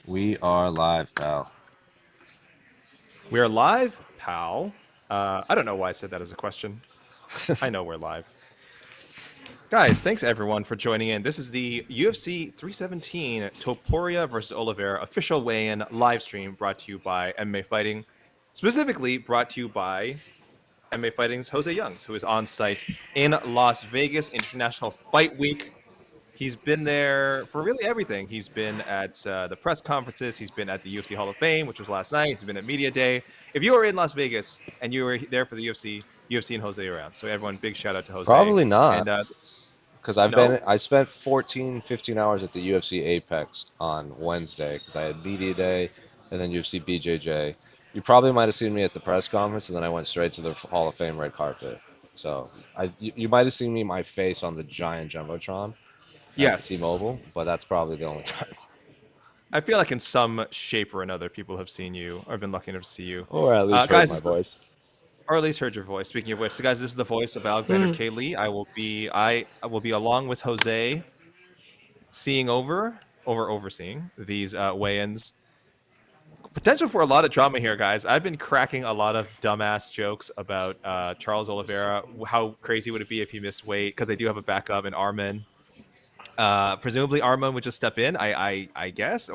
We are live, pal. We are live, pal. I don't know why I said that as a question. I know we're live. Guys, thanks everyone for joining in. This is the UFC 317 Topuria versus Oliveira official weigh-in live stream brought to you by MMA Fighting. Specifically brought to you by MMA Fighting's Jose Youngs, who is on site in Las Vegas International Fight Week. He's been there for really everything. He's been at the press conferences. He's been at the UFC Hall of Fame, which was last night. He's been at Media Day. If you were in Las Vegas and you were there for the UFC and Jose around. So everyone, big shout out to Jose. Probably not, And because no, I spent 14, 15 hours at the UFC Apex on Wednesday because I had media day and then UFC BJJ. You probably might have seen me at the press conference, and then I went straight to the Hall of Fame red carpet. So you might have seen me my face on the giant jumbotron at yes, T-Mobile, but that's probably the only time. I feel like in some shape or another, people have seen you or been lucky enough to see you, Or at least heard my guys. voice. Or at least heard your voice. Speaking of which, so guys, this is the voice of Alexander K. Lee. I will be along with Jose, seeing overseeing these weigh-ins. Potential for a lot of drama here, guys. I've been cracking a lot of dumbass jokes about Charles Oliveira. How crazy would it be if he missed weight? Because they do have a backup in Armin. Presumably, Armin would just step in. I guess,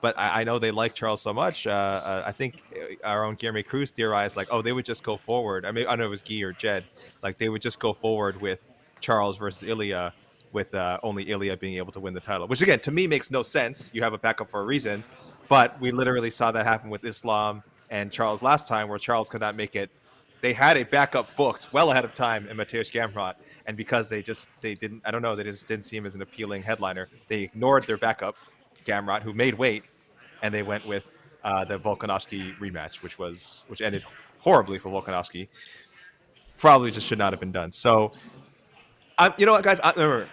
but I know they like Charles so much. I think our own Guillermo Cruz theorized like, oh, they would just go forward. I mean, I don't know if it was Guy or Jed. Like they would just go forward with Charles versus Ilya, with only Ilya being able to win the title. Which again, to me, makes no sense. You have a backup for a reason. But we literally saw that happen with Islam and Charles last time, where Charles could not make it. They had a backup booked well ahead of time in Mateusz Gamrot, and because they didn't, I don't know, they just didn't see him as an appealing headliner. They ignored their backup, Gamrot, who made weight, and they went with the Volkanovski rematch, which ended horribly for Volkanovski. Probably just should not have been done. So, you know what, guys? Remember,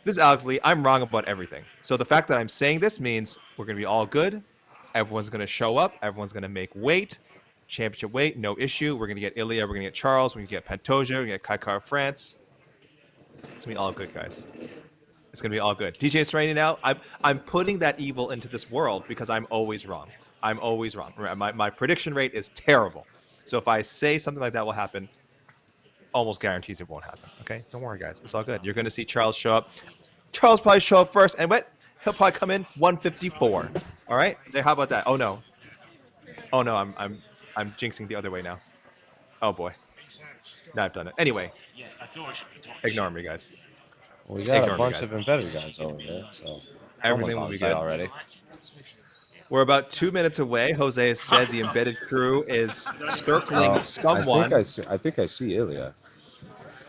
this is Alex Lee. I'm wrong about everything. So the fact that I'm saying this means we're going to be all good. Everyone's going to show up. Everyone's going to make weight. Championship weight, no issue. We're going to get Ilya. We're going to get Charles. We're going to get Pantoja. We're going to get Kaikar France. It's going to be all good, guys. It's going to be all good. DJ Sereni now, I'm putting that evil into this world because I'm always wrong. I'm always wrong. My prediction rate is terrible. So if I say something like that will happen, almost guarantees it won't happen. Okay? Don't worry, guys. It's all good. You're going to see Charles show up. Charles probably show up first, and what? He'll probably come in 154. All right? There. How about that? Oh no. Oh no. I'm jinxing the other way now. Oh boy. Now I've done it. Anyway, ignore me, guys. We got a Ignore me, bunch guys. of embedded guys over there, so someone's Everything will on be site good. already. We're about 2 minutes away. Jose has said the embedded crew is circling Oh, someone. I think I see Ilya.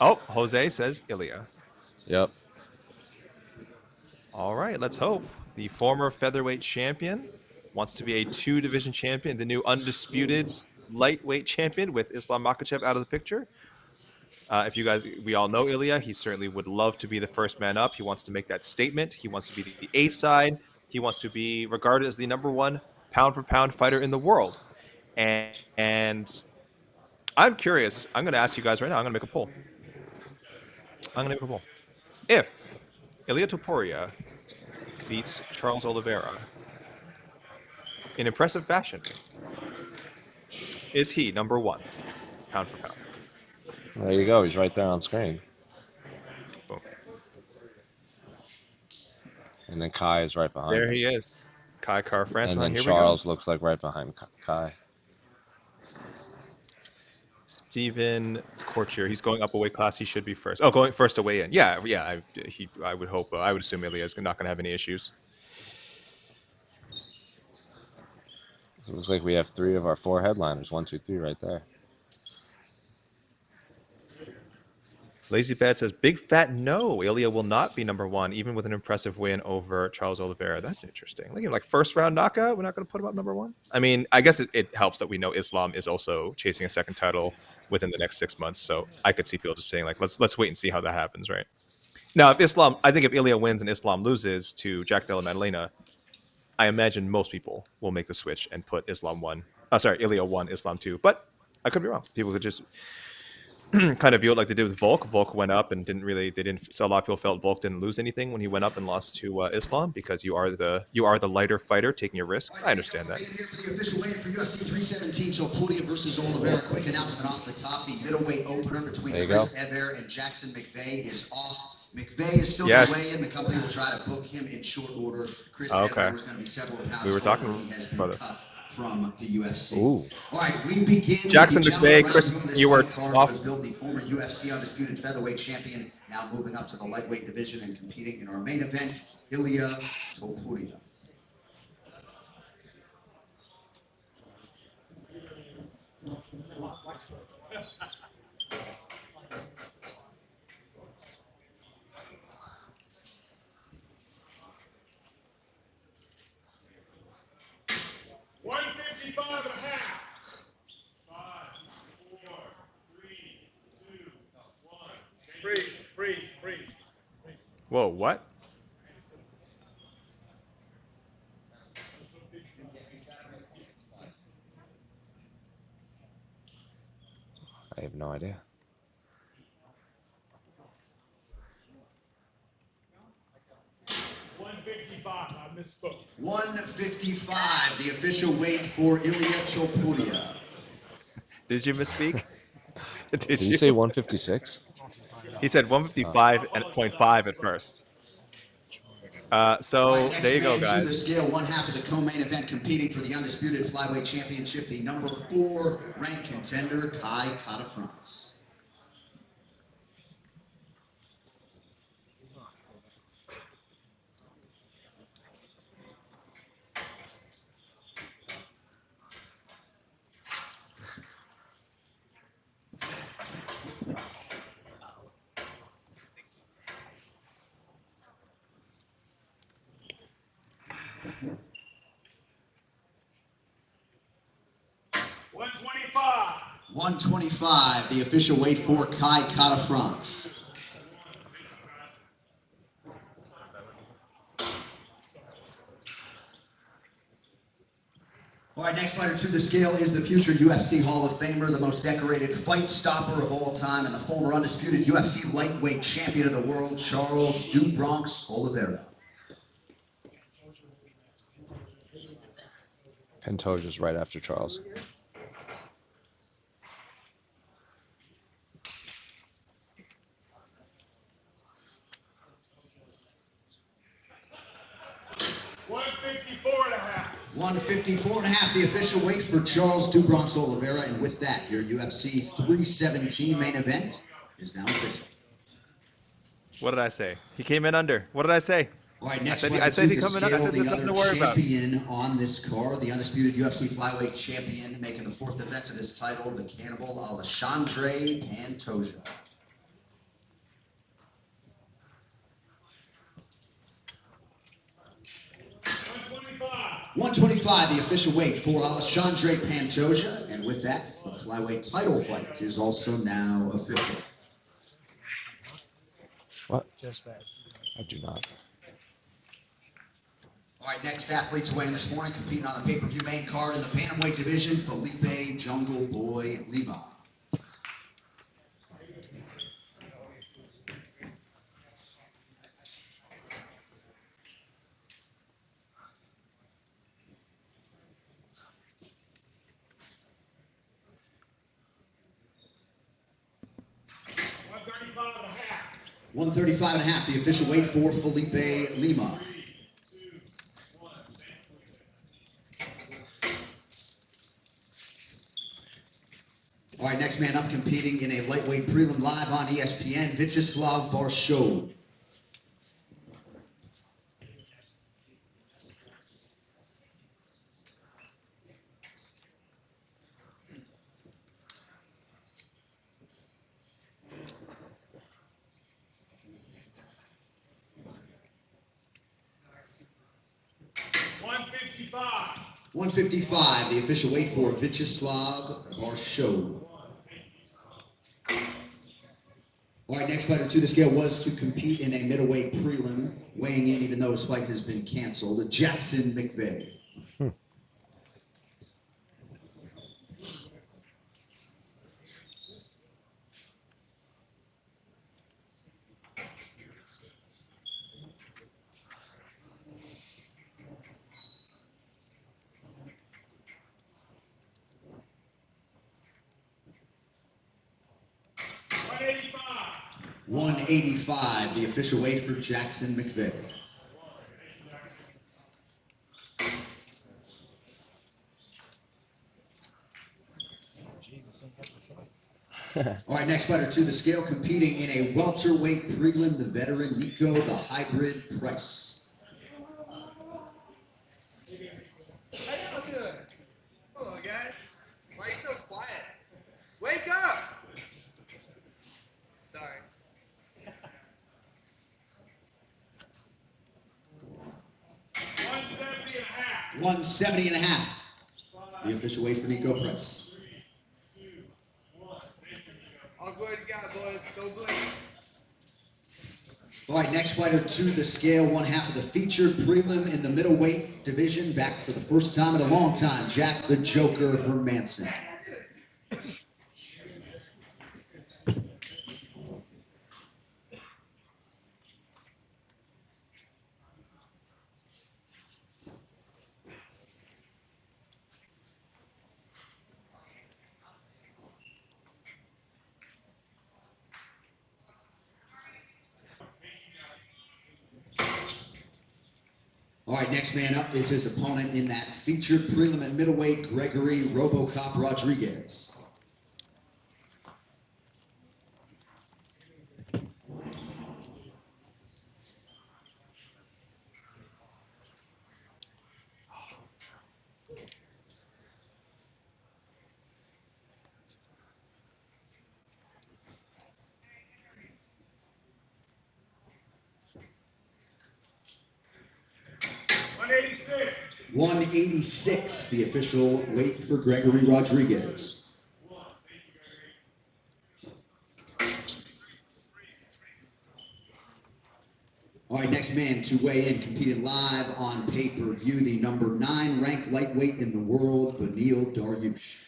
Oh, Jose says Ilya. Yep. All right, let's hope. The former featherweight champion wants to be a two-division champion, the new undisputed lightweight champion with Islam Makhachev out of the picture. If you guys, we all know Ilya. He certainly would love to be the first man up. He wants to make that statement. He wants to be the A side. He wants to be regarded as the number one pound for pound fighter in the world. And I'm curious. I'm going to ask you guys right now. I'm going to make a poll. I'm going to make a poll. If Ilia Topuria beats Charles Oliveira in impressive fashion, is he number one pound for pound? There you go. He's right there on screen. Boom. And then Kai is right behind There him. he is. Kai Car France. And then Here we go. Charles looks like right behind Kai. Stephen Courtier. He's going up a weight class. He should be first. Oh, going first to weigh in. Yeah, yeah. I would hope. I would assume Ilya is not going to have any issues. So it looks like we have three of our four headliners. 1, 2, 3 right there. Lazy Bad says, big fat no. Ilya will not be number one, even with an impressive win over Charles Oliveira. That's interesting. Like first round knockout, we're not going to put him up number one. I mean, I guess it helps that we know Islam is also chasing a second title within the next 6 months. So I could see people just saying like, let's wait and see how that happens, right? Now, I think if Ilya wins and Islam loses to Jack Della Maddalena, I imagine most people will make the switch and put Ilya one, Islam two. But I could be wrong. People could just kind of view it like they did with Volk. Volk went up and didn't really. They didn't. So a lot of people felt Volk didn't lose anything when he went up and lost to Islam because you are the lighter fighter taking a risk. I understand that. Here for the official weigh-in for UFC 317, Topuria versus Oliveira. Quick announcement off the top: the middleweight opener between Chris Ever and Jackson McVeigh is off. McVeigh is still going to weigh in. The company will try to book him in short order. Chris Ever is going to be several pounds. We were talking he has been about this. cut from the UFC. Ooh. All right, we begin. Jackson McVeigh, Chris Ewart was built the former UFC undisputed featherweight champion, now moving up to the lightweight division and competing in our main event, Ilia Topuria. Whoa, what? I have no idea. I misspoke. 155, the official weight for Ilia Topuria. Did you misspeak? Did you say 156? He said 155.5 at first. So right, there you go, to the guys. scale, one half of the co-main event, competing for the undisputed flyweight championship, the number 4 ranked contender, Kai Kara-France. $125, the official weight for Kai Kara-France. All right, next fighter to the scale is the future UFC Hall of Famer, the most decorated fight stopper of all time, and the former undisputed UFC lightweight champion of the world, Charles "Du Bronx" Oliveira. Pantoja's right after Charles. $154.5, the official weight for Charles "Du Bronx" Oliveira, and with that, your UFC 317 main event is now official. What did I say? He came in under. What did I say? All right, next I said he coming up. I said the there's nothing to other worry about. champion on this card, the undisputed UFC flyweight champion, making the 4th defense of his title, the cannibal Alexandre Pantoja. $125, the official weight for Alexandre Pantoja, and with that, the flyweight title fight is also now official. What? I do not. All right, next athlete to weigh in this morning, competing on the pay-per-view main card in the bantamweight division, Felipe Jungle Boy Lima. $135.5, the official weight for Felipe Lima. All right, next man up competing in a lightweight prelim live on ESPN, Vyacheslav Barshov. $155, the official weight for Vyacheslav Barshov. All right, next fighter to the scale was to compete in a middleweight prelim, weighing in even though his fight has been canceled, Jackson McVeigh. 185, the official weight for Jackson McVeigh. All right, next fighter to the scale, competing in a welterweight prelim, the veteran Nico the Hybrid Price. How y'all doing? Hello, guys. Why are you so quiet? Wake up! Sorry. 170 and a half. The official weight for Nico Price. All good, you got it, boys. Go blink. All right, next fighter to the scale, one half of the featured prelim in the middleweight division, back for the first time in a long time, Jack the Joker Hermanson. All right, next man up is his opponent in that featured prelim at middleweight, Gregory RoboCop Rodriguez. $186. 186, the official weight for Gregory Rodriguez. All right, next man to weigh in, competing live on pay-per-view, the number 9 ranked lightweight in the world, Beneil Dariush.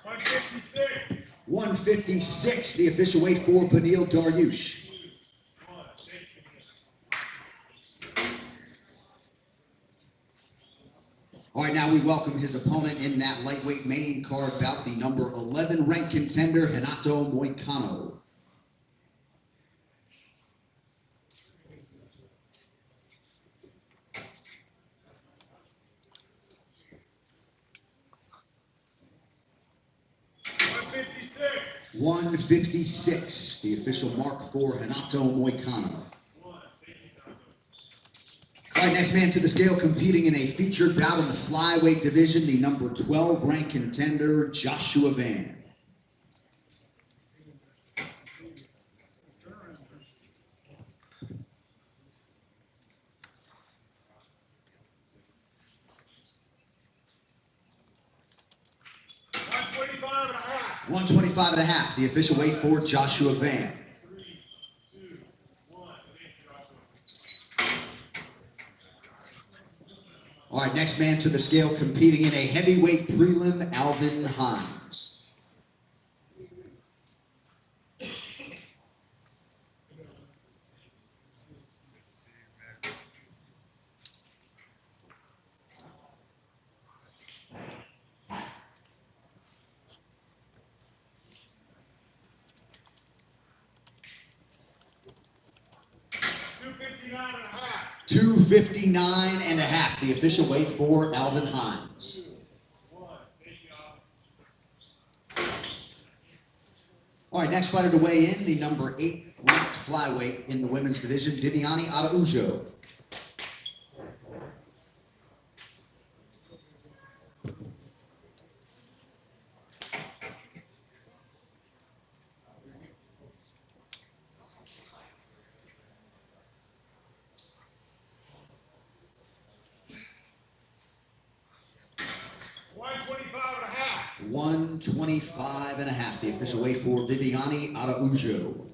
$156. 156, the official weight for Beneil Dariush. All right, now we welcome his opponent in that lightweight main card bout, the number 11 ranked contender, Renato Moicano. $156. 156, the official mark for Renato Moicano. All right, next man to the scale, competing in a featured bout in the flyweight division, the number 12 ranked contender, Joshua Van. $125.5. 125 and a half, the official weight for Joshua Van. All right, next man to the scale, competing in a heavyweight prelim, Alvin Hines. $259.5. 259 and a half, the official weight for Alvin Hines. All right, next fighter to weigh in, the number 8 ranked flyweight in the women's division, Viviane Araujo. $125.5. 125 and a half, the official weight for Viviane Araujo.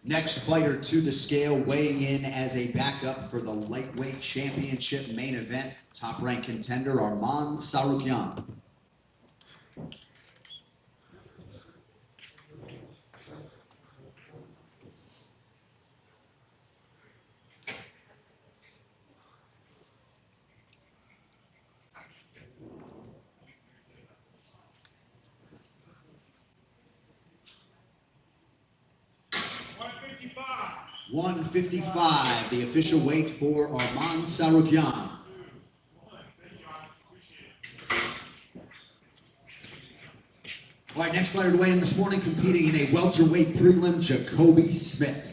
Next fighter to the scale, weighing in as a backup for the lightweight championship main event, top-ranked contender Arman Tsarukyan. $155, the official weight for Arman Tsarukyan. All right, next fighter to weigh in this morning, competing in a welterweight prelim, Jacoby Smith.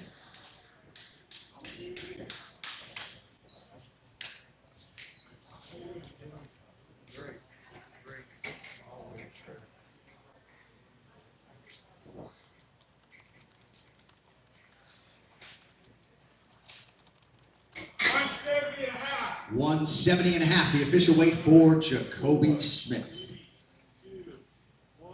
$170.5, the official weight for Jacoby Smith. All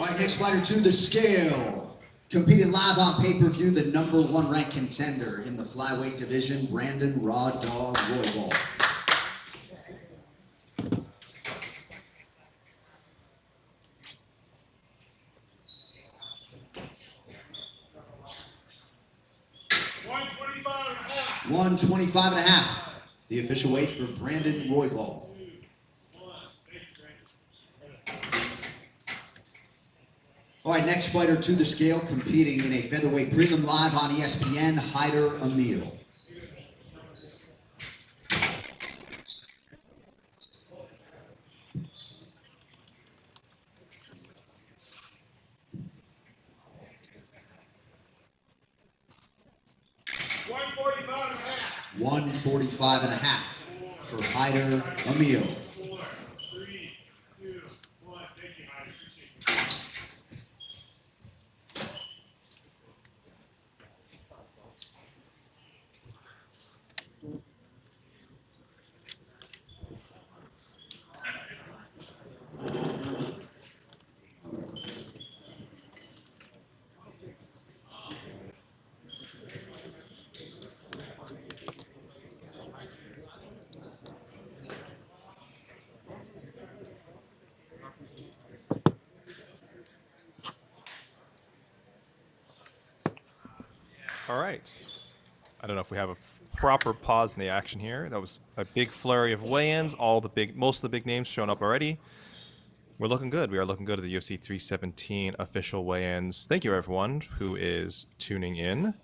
right, next fighter to the scale, competing live on pay-per-view, the #1 ranked contender in the flyweight division, Brandon Raw Dog Roybal. $125.5, the official weight for Brandon Roybal. All right, next fighter to the scale, competing in a featherweight prelim live on ESPN, Hyder Emil. $145.5 for Hyder Emil. All right. I don't know if we have a proper pause in the action here. That was a big flurry of weigh-ins. Most of the big names shown up already. We're looking good. We are looking good at the UFC 317 official weigh-ins. Thank you, everyone who is tuning in.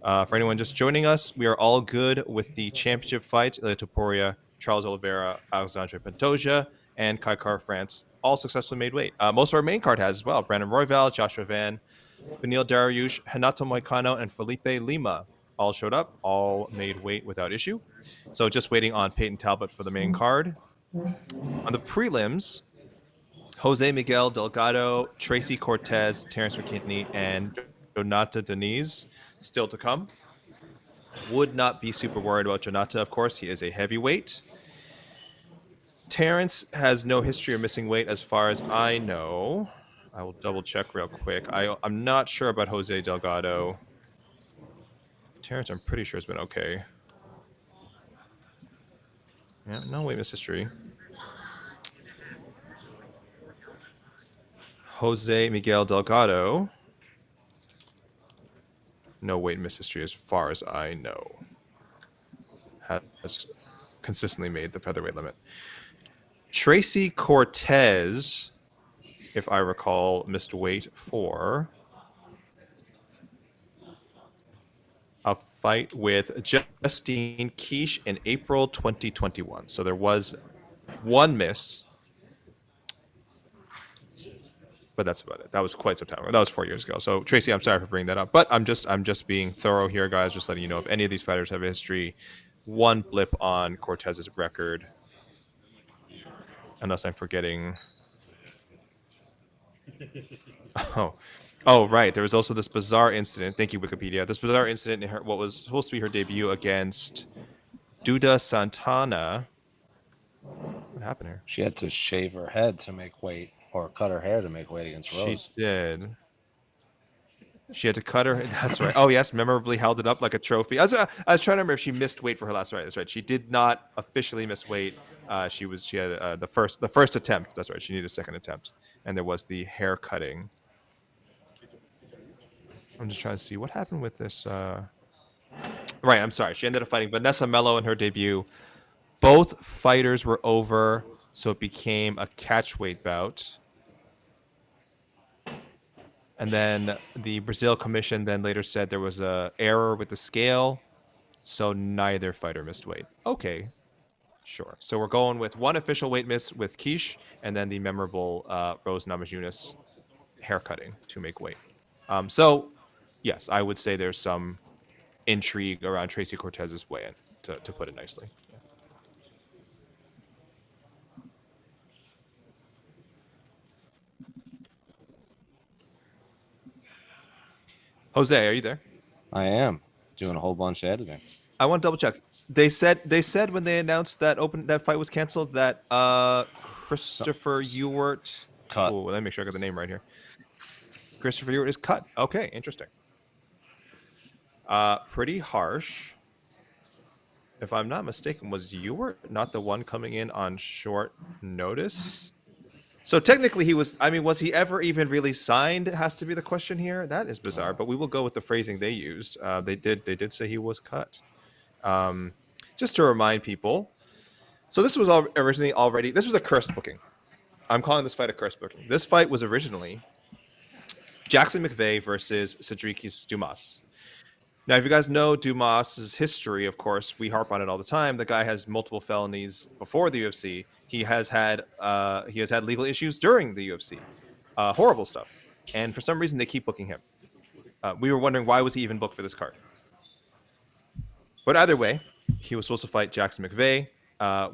For anyone just joining us, we are all good with the championship fights. Topuria, Charles Oliveira, Alexandre Pantoja, and Kai France all successfully made weight. Most of our main card has as well. Brandon Royval, Joshua Van, Benil Dariush, Renato Moicano, and Felipe Lima all showed up, all made weight without issue. So just waiting on Peyton Talbot for the main card. On the prelims, Jose Miguel Delgado, Tracy Cortez, Terrence McKinney, and Jonata Deniz still to come. Would not be super worried about Jonata, of course. He is a heavyweight. Terrence has no history of missing weight as far as I know. I will double check real quick. I'm not sure about Jose Delgado. Terrence, I'm pretty sure has been okay. Yeah, no weight miss history. Jose Miguel Delgado. No weight miss history as far as I know. Has consistently made the featherweight limit. Tracy Cortez, if I recall, missed weight for a fight with Justine Quiche in April 2021. So there was one miss, but that's about it. That was quite some time ago. That was 4 years ago. So Tracy, I'm sorry for bringing that up, but I'm just being thorough here, guys. Just letting you know if any of these fighters have a history. One blip on Cortez's record, unless I'm forgetting. Oh, right. There was also this bizarre incident. Thank you, Wikipedia. This bizarre incident in what was supposed to be her debut against Duda Santana. What happened here? She had to shave her head to make weight. or cut her hair to make weight against She Rose. did. She had to cut her. That's right. Oh yes, memorably held it up like a trophy. I was trying to remember if she missed weight for her last fight. That's right. She did not officially miss weight. She had the first attempt. That's right. She needed a second attempt, and there was the hair cutting. I'm just trying to see what happened with this. Right. I'm sorry. She ended up fighting Vanessa Mello in her debut. Both fighters were over, so it became a catchweight bout. And then the Brazil commission then later said there was a error with the scale, so neither fighter missed weight. Okay, sure. So we're going with one official weight miss with Quiche, and then the memorable Rose Namajunas haircutting to make weight. So, yes, I would say there's some intrigue around Tracy Cortez's weigh-in, to put it nicely. Yeah. Jose, are you there? I am doing a whole bunch of editing. I want to double check. They said when they announced that that fight was canceled that Christopher Ewart cut. Oh, let me make sure I got the name right here. Christopher Ewart is cut. Okay, interesting. Pretty harsh. If I'm not mistaken, was Ewart not the one coming in on short notice? So technically he was, I mean, was he ever even really signed? Has to be the question here. That is bizarre, but we will go with the phrasing they used. They did say he was cut. Just to remind people, so this was originally this was a cursed booking. I'm calling this fight a cursed booking. This fight was originally Jackson McVeigh versus Cedric Dumas. Now, if you guys know Dumas's history, of course, we harp on it all the time. The guy has multiple felonies before the UFC. He has had legal issues during the UFC, horrible stuff. And for some reason, they keep booking him. We were wondering why was he even booked for this card. But either way, he was supposed to fight Jackson McVeigh.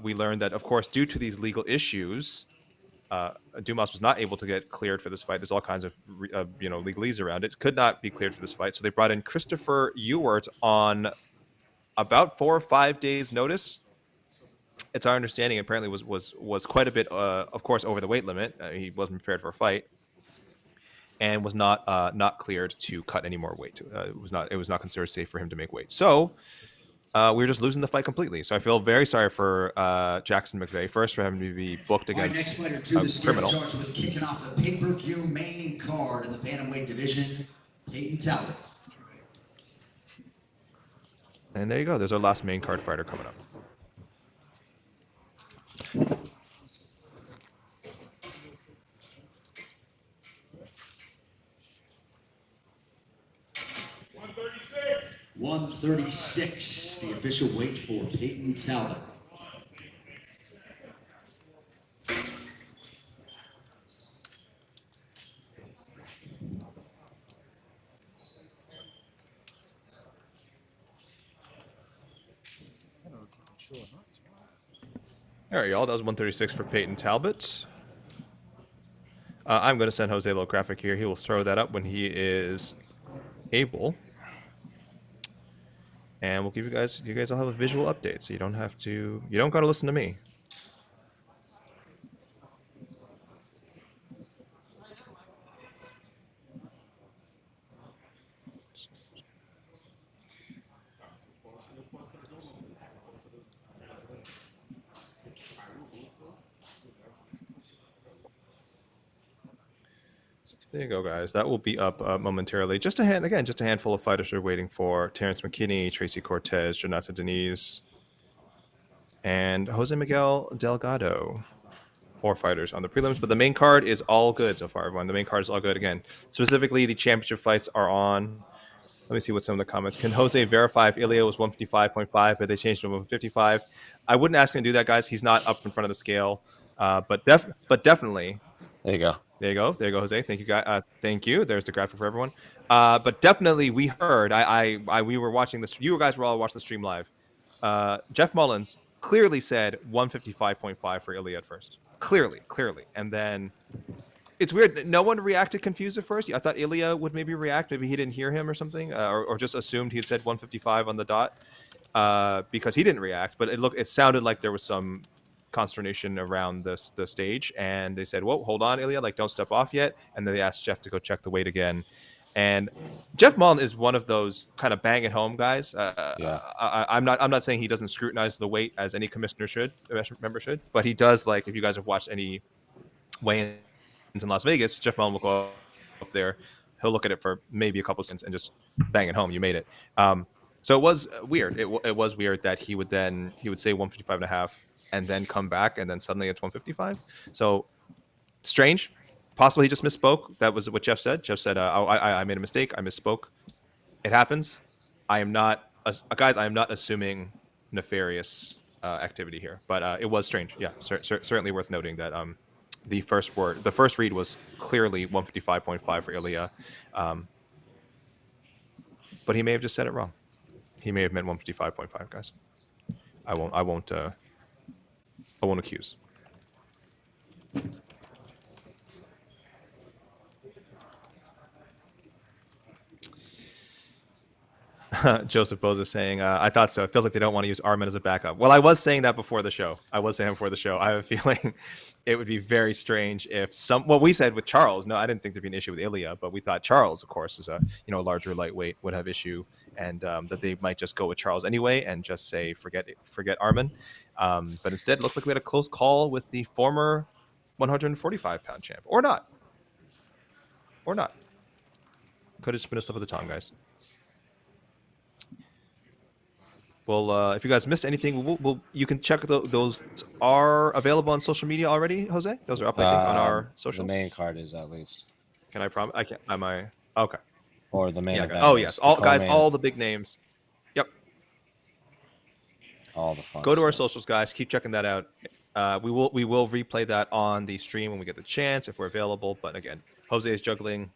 We learned that, of course, due to these legal issues, Dumas was not able to get cleared for this fight. There's all kinds of legalese around it. Could not be cleared for this fight. So they brought in Christopher Ewart on about 4 or 5 days' notice. It's our understanding apparently was quite a bit, of course, over the weight limit. He wasn't prepared for a fight, and was not cleared to cut any more weight. It was not considered safe for him to make weight. So we were just losing the fight completely. So I feel very sorry for Jackson McVeigh, first for having to be booked against a criminal. Charged with kicking off the pay-per-view main card in the bantamweight division, Peyton Talbot. And there you go. There's our last main card fighter coming up. $136, the official weight for Peyton Talbot. All right, y'all. That was 136 for Peyton Talbot. I'm going to send Jose a little graphic here. He will throw that up when he is able. And we'll give you guys will have a visual update, so you don't got to listen to me. So there you go, guys. That will be up momentarily. Just a handful of fighters are waiting for Terrence McKinney, Tracy Cortez, Jonathan Deniz, and Jose Miguel Delgado. 4 fighters on the prelims, but the main card is all good so far, everyone. The main card is all good. Again, specifically, the championship fights are on. Let me see what some of the comments. Can Jose verify if Ilya was 155.5, but they changed to 155? I wouldn't ask him to do that, guys. He's not up in front of the scale. But definitely. There you go. There you go, Jose. Thank you, guys. Thank you. There's the graphic for everyone. But definitely, we heard. We were watching this. You guys were all watching the stream live. Jeff Mullins clearly said 155.5 for Ilya at first. Clearly. And then it's weird. No one reacted confused at first. I thought Ilya would maybe react. Maybe he didn't hear him or something, or just assumed he had said 155 on the dot because he didn't react. But it sounded like there was some consternation around the stage, and they said, "Whoa, hold on, Ilya, like don't step off yet." And then they asked Jeff to go check the weight again. And Jeff Mullen is one of those kind of bang at home guys. Yeah. I'm not saying he doesn't scrutinize the weight as any commissioner should, member should, but he does. Like if you guys have watched any weigh-ins in Las Vegas, Jeff Mullen will go up there, he'll look at it for maybe a couple seconds and just bang it home. You made it. So it was weird. It was weird that he would say 155 and a half and then come back and then suddenly it's 155. So strange. Possibly he just misspoke. That was what Jeff said. Jeff said, I made a mistake. I misspoke. It happens. I am not, guys, I am not assuming nefarious activity here, but it was strange. Yeah, certainly worth noting that the first read was clearly 155.5 for Ilya. But he may have just said it wrong. He may have meant 155.5, guys. I won't accuse. Joseph Boza saying, I thought so. It feels like they don't want to use Armin as a backup. Well, I was saying that before the show. I have a feeling it would be very strange if what we said with Charles. No, I didn't think there'd be an issue with Ilya, but we thought Charles, of course, is a larger lightweight, would have issue, and that they might just go with Charles anyway and just say forget Armin. But instead, it looks like we had a close call with the former 145-pound champ, or not. Could have just been a slip of the tongue, guys. Well, if you guys missed anything, you can check those are available on social media already, Jose? Those are up, I think, on our socials. The main card is at least. Can I promise? I can't. Am I? Okay. Or the main event. Oh, yes. All the big names. Yep. All the fun Go to our stuff. socials, guys. Keep checking that out. We will replay that on the stream when we get the chance, if we're available. But again, Jose is juggling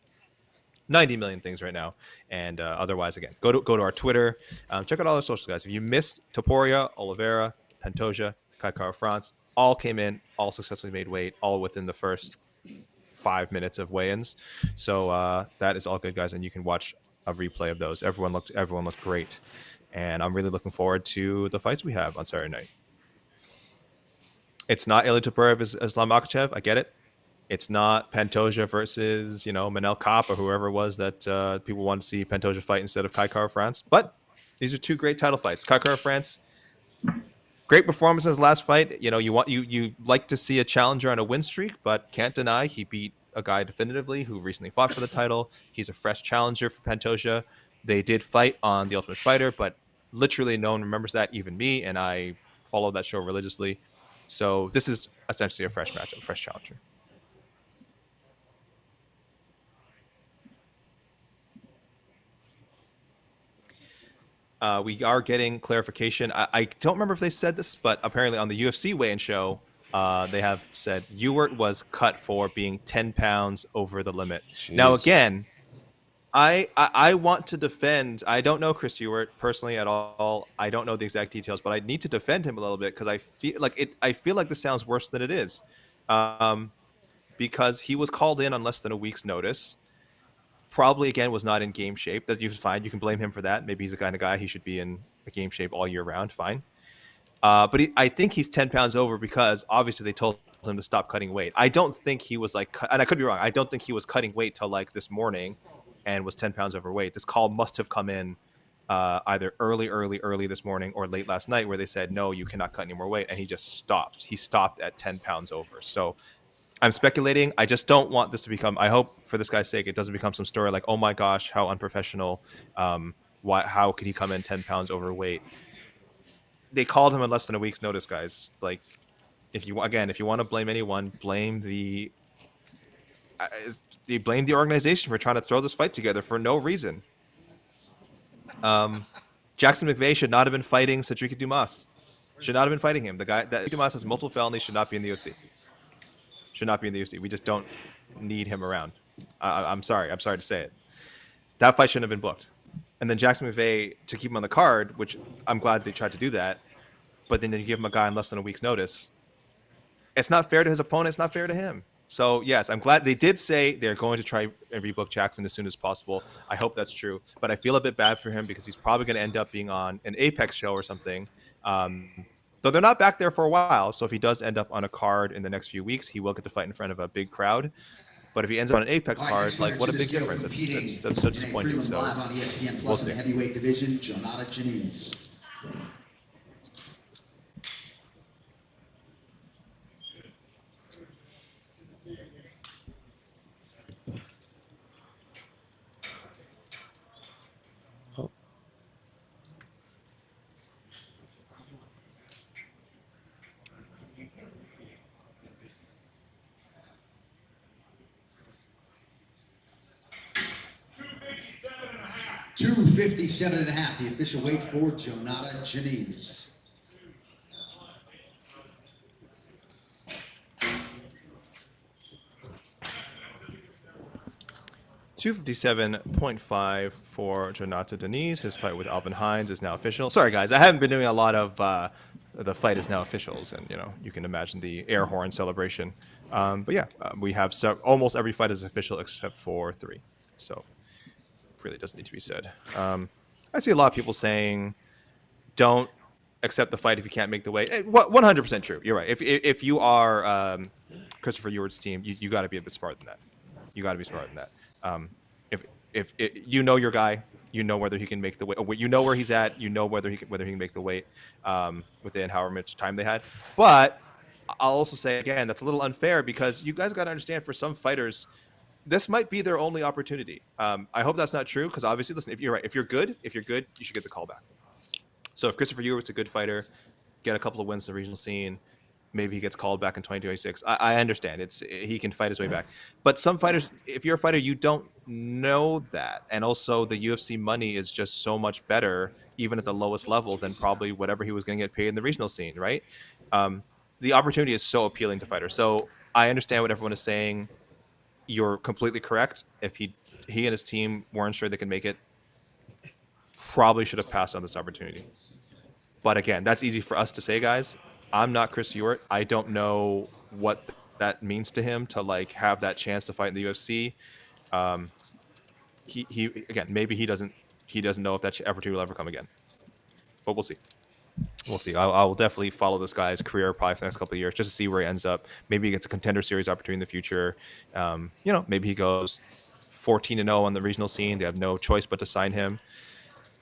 90 million things right now, and otherwise, again, go to our Twitter, check out all our socials, guys. If you missed Topuria, Oliveira, Pantoja, Kai Kara France, all came in, all successfully made weight, all within the first 5 minutes of weigh-ins. So that is all good, guys, and you can watch a replay of those. Everyone looked great, and I'm really looking forward to the fights we have on Saturday night. It's not Ilya Topuria versus Islam Makhachev. I get it. It's not Pantoja versus, Manel Kape or whoever it was that people wanted to see Pantoja fight instead of Kai Kara France. But these are two great title fights. Kai Kara France, great performance in his last fight. You like to see a challenger on a win streak, but can't deny he beat a guy definitively who recently fought for the title. He's a fresh challenger for Pantoja. They did fight on The Ultimate Fighter, but literally no one remembers that, even me, and I follow that show religiously. So this is essentially a fresh matchup, a fresh challenger. We are getting clarification. I don't remember if they said this, but apparently on the UFC weigh-in show, they have said Ewert was cut for being 10 pounds over the limit. Jeez. Now, again, I want to defend. I don't know Chris Ewert personally at all. I don't know the exact details, but I need to defend him a little bit because I feel like this sounds worse than it is, because he was called in on less than a week's notice. Probably, again, was not in game shape. That you fine. You can blame him for that. Maybe he's the kind of guy he should be in a game shape all year round. Fine. But I think he's 10 pounds over because obviously they told him to stop cutting weight. I don't think he was and I could be wrong. I don't think he was cutting weight till like this morning and was 10 pounds overweight. This call must have come in either early this morning or late last night where they said, no, you cannot cut any more weight. And he just stopped. He stopped at 10 pounds over. So I'm speculating. I just don't want this to become, I hope for this guy's sake, it doesn't become some story like, oh my gosh, how unprofessional. How could he come in 10 pounds overweight? They called him in less than a week's notice, guys. Like, if you want to blame anyone, blame the organization for trying to throw this fight together for no reason. Jackson McVeigh should not have been fighting Cedric Dumas. Should not have been fighting him. The guy that Dumas has multiple felonies should not be in the UFC. Should not be in the UFC. We just don't need him around. I'm sorry to say it. That fight shouldn't have been booked. And then Jackson McVeigh, to keep him on the card, which I'm glad they tried to do that, but then you give him a guy on less than a week's notice. It's not fair to his opponent. It's not fair to him. So, yes, I'm glad they did say they're going to try and rebook Jackson as soon as possible. I hope that's true. But I feel a bit bad for him because he's probably going to end up being on an Apex show or something. Though they're not back there for a while, so if he does end up on a card in the next few weeks, he will get to fight in front of a big crowd. But if he ends up on an Apex card, like, what a big difference. That's so disappointing. So on ESPN we'll Plus in see. the heavyweight division, Jonata Janice. Oh. 257.5, the official weight for Jonata Janice. 257.5 for Jonata Denise. His fight with Alvin Hines is now official. Sorry, guys, I haven't been doing a lot of the fight is now officials, and you can imagine the air horn celebration. But yeah, we have almost every fight is official except for 3. So really doesn't need to be said. I see a lot of people saying, "Don't accept the fight if you can't make the weight." 100% true. You're right. If you are Christopher Ewart's team, you got to be a bit smarter than that. You got to be smarter than that. If you know your guy, you know whether he can make the weight. You know where he's at. You know whether he can make the weight within however much time they had. But I'll also say again, that's a little unfair because you guys got to understand, for some fighters, this might be their only opportunity. I hope that's not true because obviously, listen, if you're right, if you're good, you should get the call back. So if Christopher Ewart's a good fighter, get a couple of wins in the regional scene, maybe he gets called back in 2026. I understand he can fight his way back, but some fighters, if you're a fighter, you don't know that, and also the UFC money is just so much better, even at the lowest level, than probably whatever he was going to get paid in the regional scene, right? The opportunity is so appealing to fighters. So I understand what everyone is saying. You're completely correct. If he and his team weren't sure they could make it, probably should have passed on this opportunity. But again, that's easy for us to say, guys. I'm not Chris Ewart. I don't know what that means to him to like have that chance to fight in the UFC. He again, maybe he doesn't know if that opportunity will ever come again. But we'll see. We'll see. I will definitely follow this guy's career probably for the next couple of years just to see where he ends up. Maybe he gets a contender series opportunity in the future. Maybe he goes 14-0 on the regional scene. They have no choice but to sign him.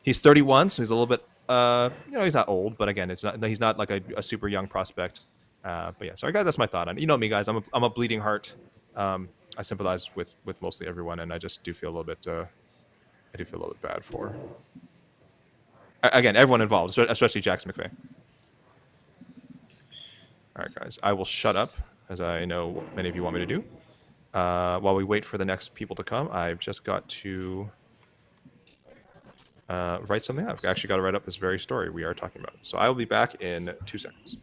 He's 31, so he's a little bit, he's not old, but again, he's not like a super young prospect. But yeah, sorry guys, that's my thought on it. You know me, guys. I'm a bleeding heart. I sympathize with mostly everyone, and I just do feel a little bit. I do feel a little bit bad for, again, everyone involved, especially Jackson McVeigh. All right, guys, I will shut up as I know many of you want me to do. While we wait for the next people to come, I've just got to write something out. I've actually got to write up this very story we are talking about. So I will be back in 2 seconds.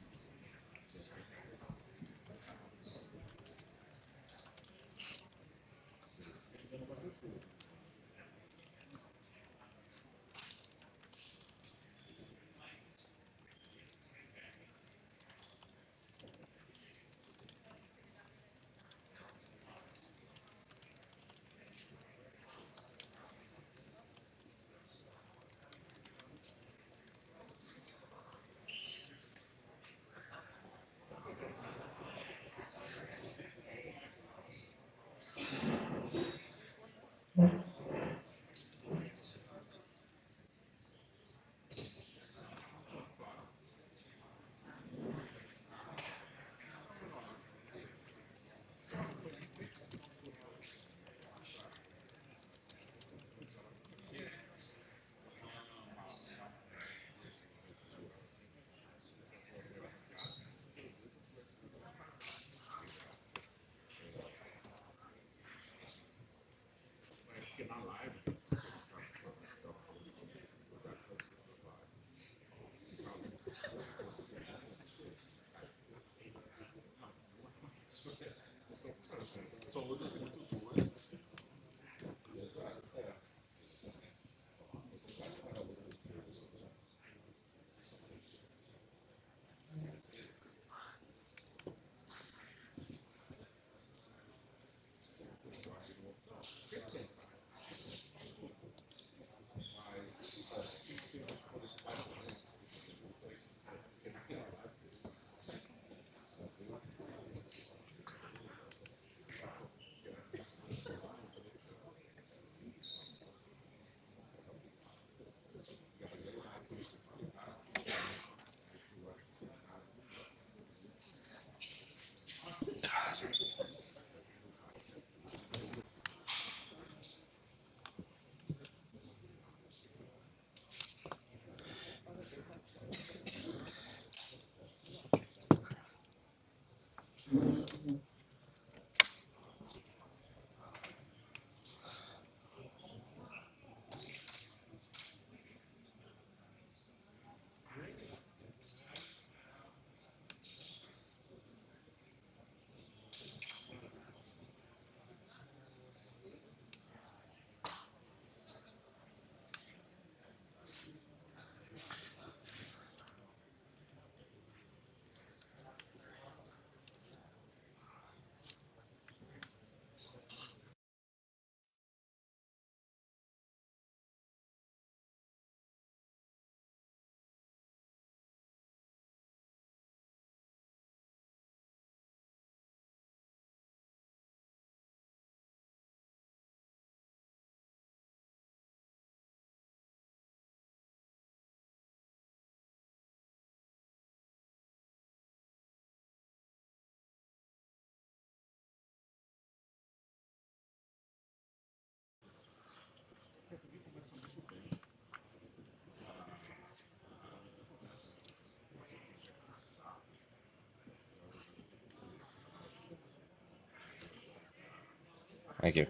Thank you.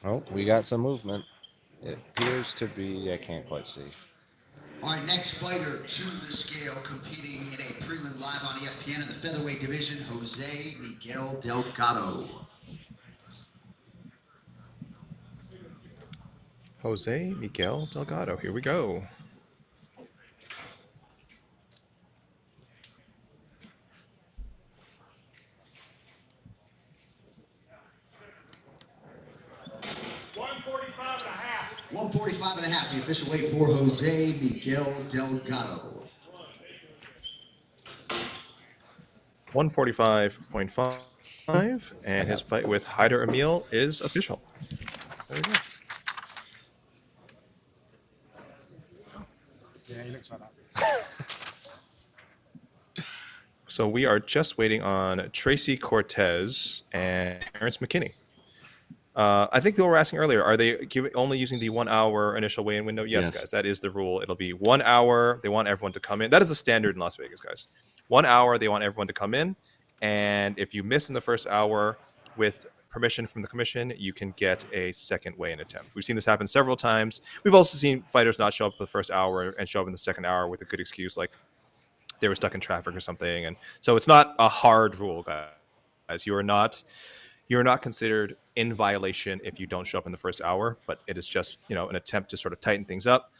Oh, we got some movement. It appears to be, I can't quite see. All right, next fighter to the scale, competing in a prelim live on ESPN in the featherweight division, Jose Miguel Delgado. Jose Miguel Delgado. Here we go. .145.5. 145.5, the official weight for Jose Miguel Delgado. 145.5, and his fight with Hyder Emil is official. There we go. Yeah, he looks like that. So we are just waiting on Tracy Cortez and Terrence McKinney. I think people were asking earlier, are they only using the 1 hour initial weigh-in window? Yes, guys, that is the rule. It'll be 1 hour. They want everyone to come in. That is the standard in Las Vegas, guys. 1 hour, they want everyone to come in. And if you miss in the first hour, with permission from the commission, you can get a second weigh-in attempt. We've seen this happen several times. We've also seen fighters not show up for the first hour and show up in the second hour with a good excuse, like they were stuck in traffic or something. And so it's not a hard rule, guys. You are not considered in violation if you don't show up in the first hour, but it is just, an attempt to sort of tighten things up,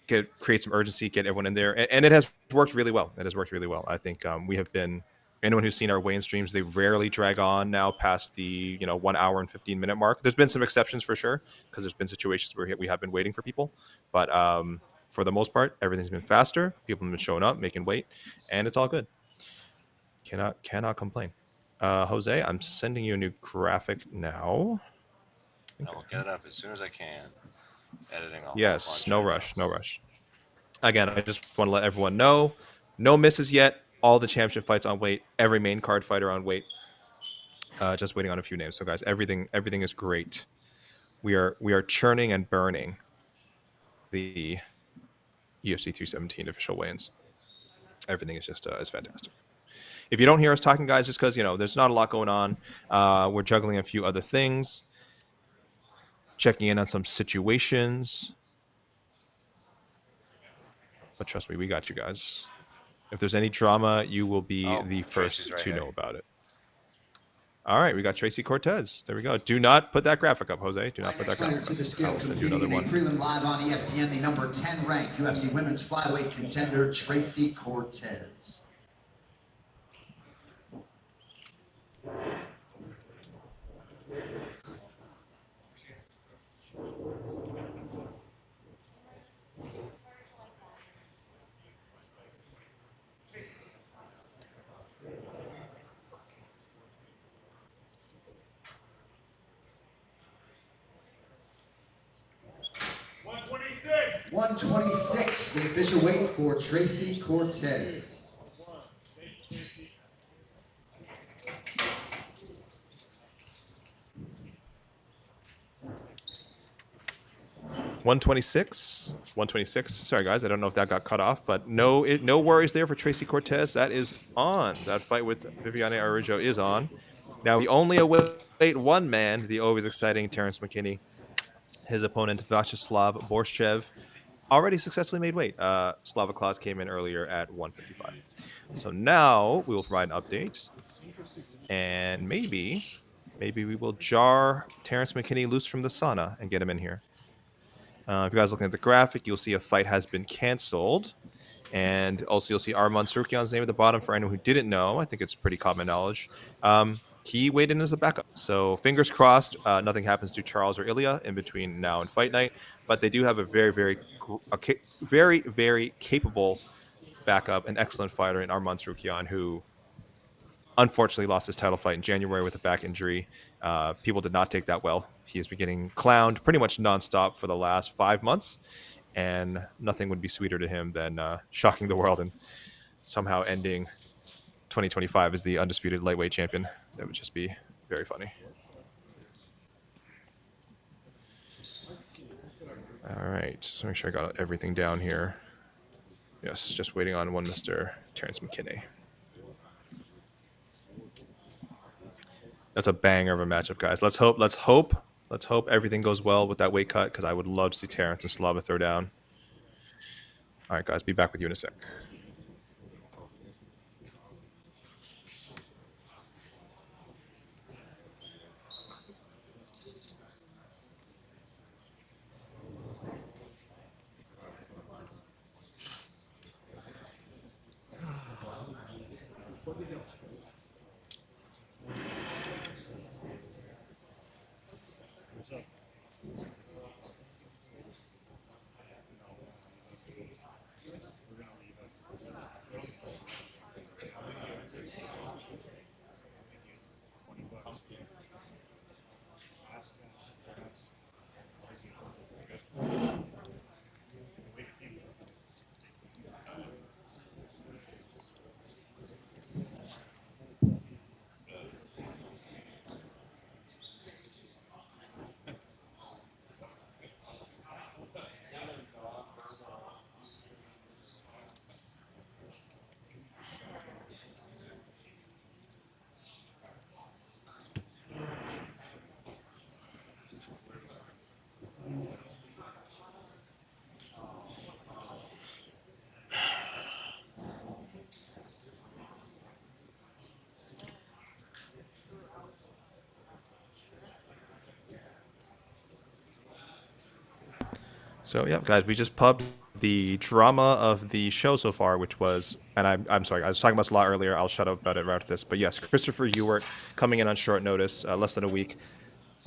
create some urgency, get everyone in there. And it has worked really well. I think we have been, anyone who's seen our weigh-in streams, they rarely drag on now past the 1 hour and 15-minute mark. There's been some exceptions for sure, because there's been situations where we have been waiting for people, but for the most part, everything's been faster. People have been showing up, making weight, and it's all good. Cannot complain. Jose, I'm sending you a new graphic now. I will get it up as soon as I can. Editing all. Yes, no rush. Again, I just want to let everyone know, no misses yet. All the championship fights on weight. Every main card fighter on weight. Just waiting on a few names. So, guys, everything is great. We are churning and burning the UFC 317 official weigh-ins. Everything is just is fantastic. If you don't hear us talking, guys, just because, there's not a lot going on. We're juggling a few other things, checking in on some situations. But trust me, we got you guys. If there's any drama, you will be the first to know about it. All right, we got Tracy Cortez. There we go. Do not put that graphic up, Jose. Do not put that graphic up. To the scale, I'll send you another one. Prelim live on ESPN, the number 10 ranked UFC women's flyweight contender, Tracy Cortez. .126, the official weight for Tracy Cortez. 126. Sorry, guys. I don't know if that got cut off, but no worries there for Tracy Cortez. That is on. That fight with Viviane Araújo is on. Now, we only await one man, the always exciting Terrence McKinney. His opponent, Vyacheslav Borshev, already successfully made weight. Slava Klaus came in earlier at 155. So now we will provide an update. And maybe we will jar Terrence McKinney loose from the sauna and get him in here. If you guys are looking at the graphic, you'll see a fight has been canceled. And also you'll see Arman Surkian's name at the bottom for anyone who didn't know. I think it's pretty common knowledge. He weighed in as a backup. So fingers crossed, nothing happens to Charles or Ilya in between now and fight night. But they do have a very, very capable backup, an excellent fighter in Arman Surkian, who unfortunately lost his title fight in January with a back injury. People did not take that well. He has been getting clowned pretty much nonstop for the last 5 months, and nothing would be sweeter to him than shocking the world and somehow ending 2025 as the undisputed lightweight champion. That would just be very funny. All right, so make sure I got everything down here. Yes, just waiting on one Mr. Terrence McKinney. That's a banger of a matchup, guys. Let's hope Let's hope everything goes well with that weight cut, because I would love to see Terrence and Slava throw down. All right, guys, be back with you in a sec. So yeah, guys, we just pubbed the drama of the show so far, which was, and I'm sorry, I was talking about this a lot earlier. I'll shut up about it right after this. But yes, Christopher Ewart coming in on short notice, less than a week.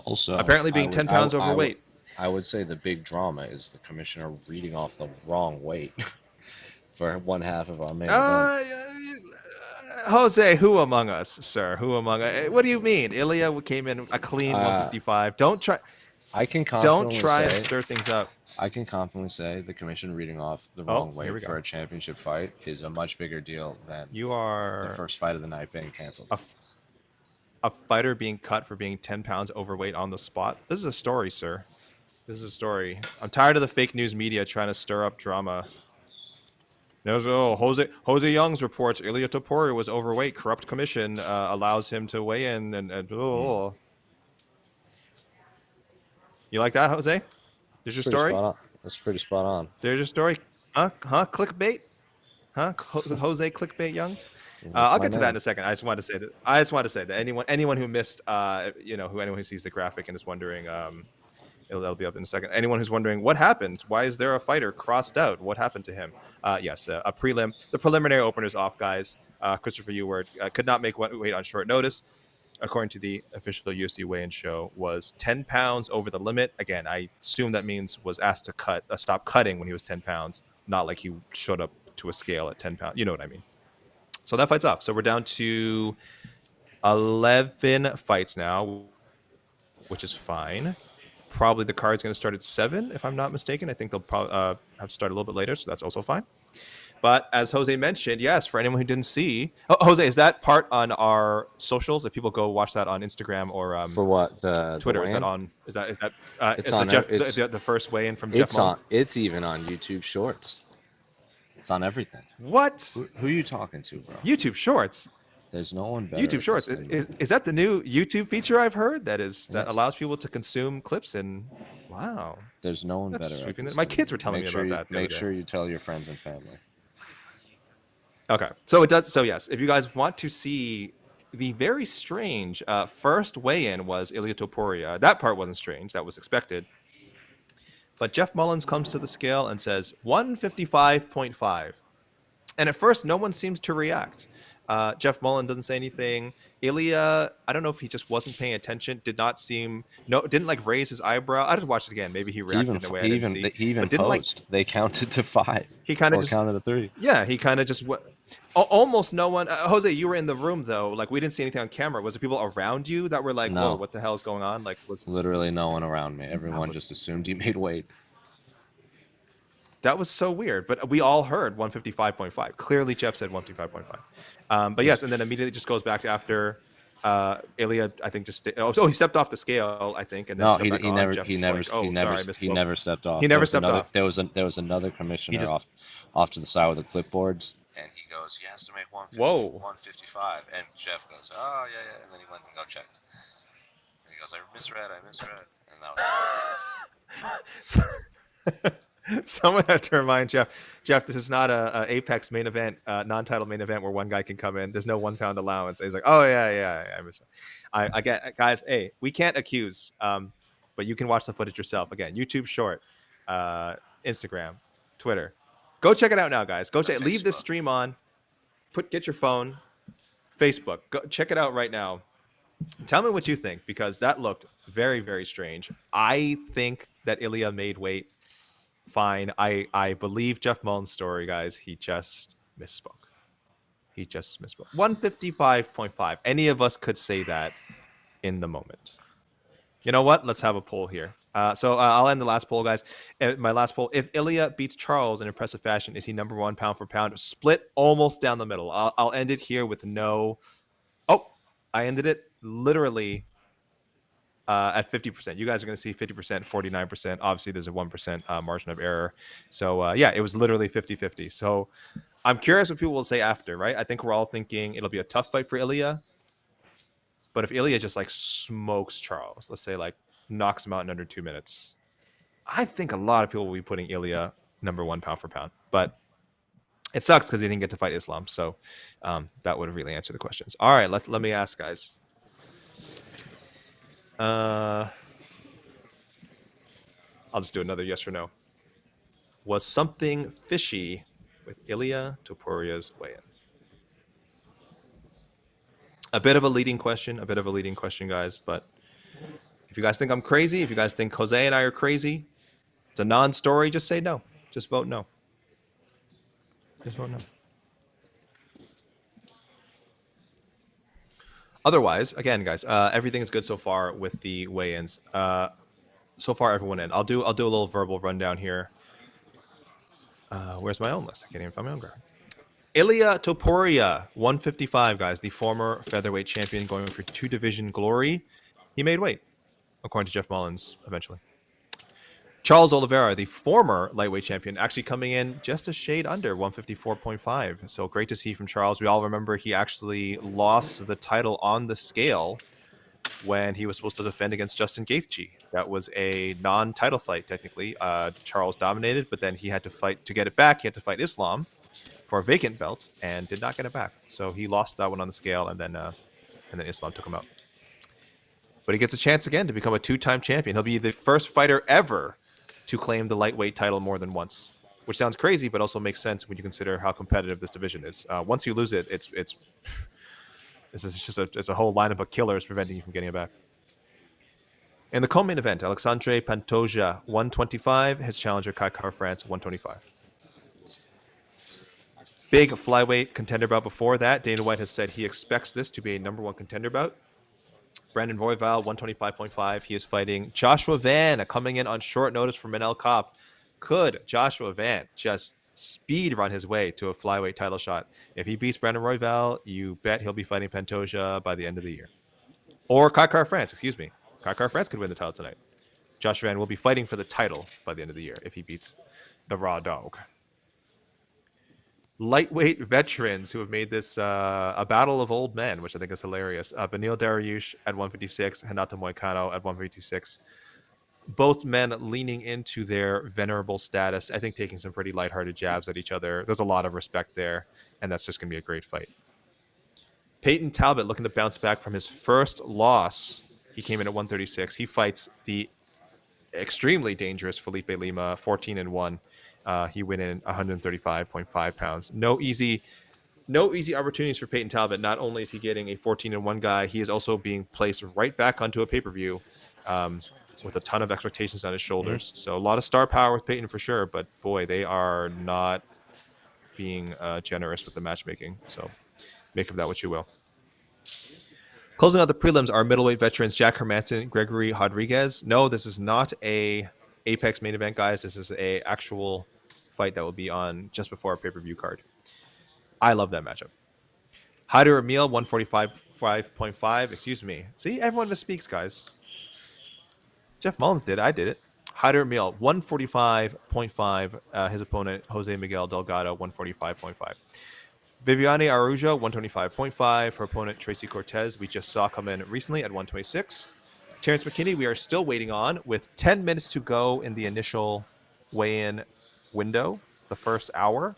Also, Apparently being 10 pounds overweight. I would say the big drama is the commissioner reading off the wrong weight for one half of our main event. Jose, who among us, sir? Who among us? What do you mean? Ilya came in a clean 155. Don't try. I can Don't confidently try say, and stir things up. I can confidently say the commission reading off the wrong Here we weight go. for a championship fight is a much bigger deal than You are the first fight of the night being canceled. a fighter being cut for being 10 pounds overweight on the spot. This is a story, sir. This is a story. I'm tired of the fake news media trying to stir up drama. Jose Youngs reports Ilya Topuria was overweight. Corrupt commission allows him to weigh in. You like that, Jose? There's your story? That's pretty spot on. There's your story. Huh? Clickbait? Huh? Jose Clickbait Youngs? I'll get to that in a second. I just wanted to say that anyone who missed, anyone who sees the graphic and is wondering, it'll be up in a second. Anyone who's wondering what happened, why is there a fighter crossed out? What happened to him? Yes, a prelim. The preliminary opener's off, guys. Christopher Ewart could not make weight on short notice. According to the official UFC weigh-in show, was 10 pounds over the limit. Again, I assume that means was asked to stop cutting when he was 10 pounds, not like he showed up to a scale at 10 pounds. You know what I mean? So that fight's off. So we're down to 11 fights now, which is fine. Probably the card's going to start at 7, if I'm not mistaken. I think they'll probably have to start a little bit later, so that's also fine. But as Jose mentioned, yes, for anyone who didn't see, Jose, is that part on our socials? If people go watch that on Instagram or for what Twitter, is that on? Is that the first weigh-in from Jeff Mullins? It's even on YouTube Shorts. It's on everything. What? Who are you talking to, bro? YouTube Shorts. There's no one better. YouTube Shorts is that the new YouTube feature I've heard that allows people to consume clips and wow. There's no one better. Sweeping my kids were telling me about that. Make sure you tell your friends and family. Okay, so it does. So yes, if you guys want to see the very strange first weigh-in was Ilya Topuria. That part wasn't strange. That was expected. But Jeff Mullins comes to the scale and says 155.5. And at first, no one seems to react. Jeff Mullins doesn't say anything. Ilya, I don't know if he just wasn't paying attention. Didn't like raise his eyebrow. I just watched it again. Maybe he reacted in a way I didn't see. He even posed. They counted to 5. He kind of just counted to 3. Yeah, he kind of just almost no one. Jose, you were in the room though. Like we didn't see anything on camera. Was there people around you that were like, no. "Whoa, what the hell is going on?" Like was literally no one around me. Everyone just assumed he made weight. That was so weird, but we all heard 155.5. Clearly, Jeff said 155.5. But yes, and then immediately just goes back to after Ilya. I think just he stepped off the scale. I think, and then he never stepped off. He never stepped off. There was another commissioner off to the side with the clipboards, and he goes, "He has to make 155." And Jeff goes, "Oh yeah," and then he went and checked. And he He goes, I misread. And that was Someone had to remind Jeff, this is not a Apex main event, non-title main event where one guy can come in. There's no 1 pound allowance. And he's like, oh yeah, I misread. I get, guys. Hey, we can't accuse, but you can watch the footage yourself. Again, YouTube Short, Instagram, Twitter. Go check it out now, guys. Go check. Leave this stream on. Get your phone. Facebook. Go check it out right now. Tell me what you think, because that looked very, very strange. I think that Ilya made weight fine. I believe Jeff Mullen's story, guys. He just misspoke. 155.5. Any of us could say that in the moment. You know what? Let's have a poll here. So I'll end the last poll, guys. My last poll: if Ilya beats Charles in impressive fashion, is he number 1 pound for pound? Split almost down the middle. I'll end it here with no. Oh, I ended it literally at 50%. You guys are going to see 50%, 49%. Obviously, there's a 1% margin of error. So, yeah, it was literally 50-50. So I'm curious what people will say after, right? I think we're all thinking it'll be a tough fight for Ilya. But if Ilya just, like, smokes Charles, let's say, like, knocks him out in under 2 minutes, I think a lot of people will be putting Ilya number 1 pound for pound. But it sucks because he didn't get to fight Islam. So that would have really answered the questions. All right, let me ask, guys. I'll just do another yes or no. Was something fishy with Ilya Topuria's weigh-in? A bit of a leading question, guys. But if you guys think I'm crazy, if you guys think Jose and I are crazy, it's a non-story, just say no. Just vote no. Otherwise, again, guys, everything is good so far with the weigh-ins. So far, everyone in. I'll do a little verbal rundown here. Where's my own list? I can't even find my own graphic. Ilya Topuria, 155, guys, the former featherweight champion going for 2-division glory. He made weight, according to Jeff Mullins, eventually. Charles Oliveira, the former lightweight champion, actually coming in just a shade under 154.5. So great to see from Charles. We all remember he actually lost the title on the scale when he was supposed to defend against Justin Gaethje. That was a non-title fight, technically. Charles dominated, but then he had to fight to get it back. He had to fight Islam for a vacant belt and did not get it back. So he lost that one on the scale, and then Islam took him out. But he gets a chance again to become a 2-time champion. He'll be the first fighter ever to claim the lightweight title more than once, which sounds crazy, but also makes sense when you consider how competitive this division is. Once you lose it, it's a whole lineup of killers preventing you from getting it back. In the co-main event, Alexandre Pantoja, 125, his challenger Kai France, 125. Big flyweight contender bout before that. Dana White has said he expects this to be a number 1 contender bout. Brandon Royval, 125.5. He is fighting Joshua Van, coming in on short notice for Manel Kopp. Could Joshua Van just speed run his way to a flyweight title shot? If he beats Brandon Royval, you bet he'll be fighting Pantoja by the end of the year. Or Kai France, excuse me. Kai France could win the title tonight. Joshua Van will be fighting for the title by the end of the year if he beats the Raw Dog. Lightweight veterans who have made this a battle of old men, which I think is hilarious. Beneil Dariush at 156, Renato Moicano at 156. Both men leaning into their venerable status. I think taking some pretty lighthearted jabs at each other. There's a lot of respect there, and that's just going to be a great fight. Peyton Talbot looking to bounce back from his first loss. He came in at 136. He fights the extremely dangerous Felipe Lima, 14-1. He went in 135.5 pounds. No easy opportunities for Peyton Talbot. Not only is he getting a 14-1 guy, he is also being placed right back onto a pay-per-view with a ton of expectations on his shoulders. So a lot of star power with Peyton for sure, but boy, they are not being generous with the matchmaking. So make of that what you will. Closing out the prelims are middleweight veterans Jack Hermanson, Gregory Rodriguez. No, this is not a Apex main event, guys. This is a actual fight that will be on just before our pay-per-view card. I love that matchup. Haider Emil, 145.5. Excuse me. See, everyone misspeaks, guys. Jeff Mullins did. I did it. Haider Emil, 145.5. His opponent, Jose Miguel Delgado, 145.5. Viviane Araújo, 125.5. Her opponent, Tracy Cortez, we just saw come in recently at 126. Terrence McKinney, we are still waiting on with 10 minutes to go in the initial weigh-in window, the first hour.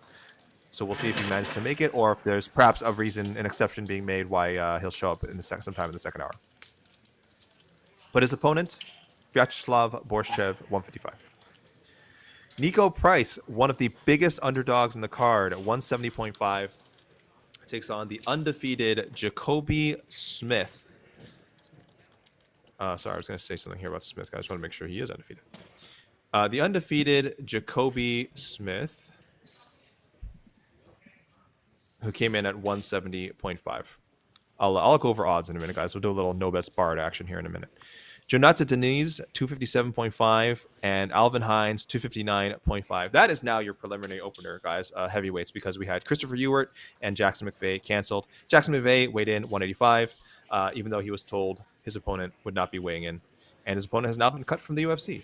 So we'll see if he managed to make it, or if there's perhaps a reason, an exception being made why he'll show up in the sometime in the second hour. But his opponent, Vyacheslav Borshev, 155. Nico Price, one of the biggest underdogs in the card, at 170.5, takes on the undefeated Jacoby Smith. Sorry, I was going to say something here about Smith. I just want to make sure he is undefeated. The undefeated Jacoby Smith, who came in at 170.5. I'll go over odds in a minute, guys. We'll do a little no bets barred action here in a minute. Jonata Deniz, 257.5, and Alvin Hines, 259.5. That is now your preliminary opener, guys, heavyweights, because we had Christopher Ewart and Jackson McVeigh canceled. Jackson McVeigh weighed in 185, even though he was told his opponent would not be weighing in. And his opponent has now been cut from the UFC.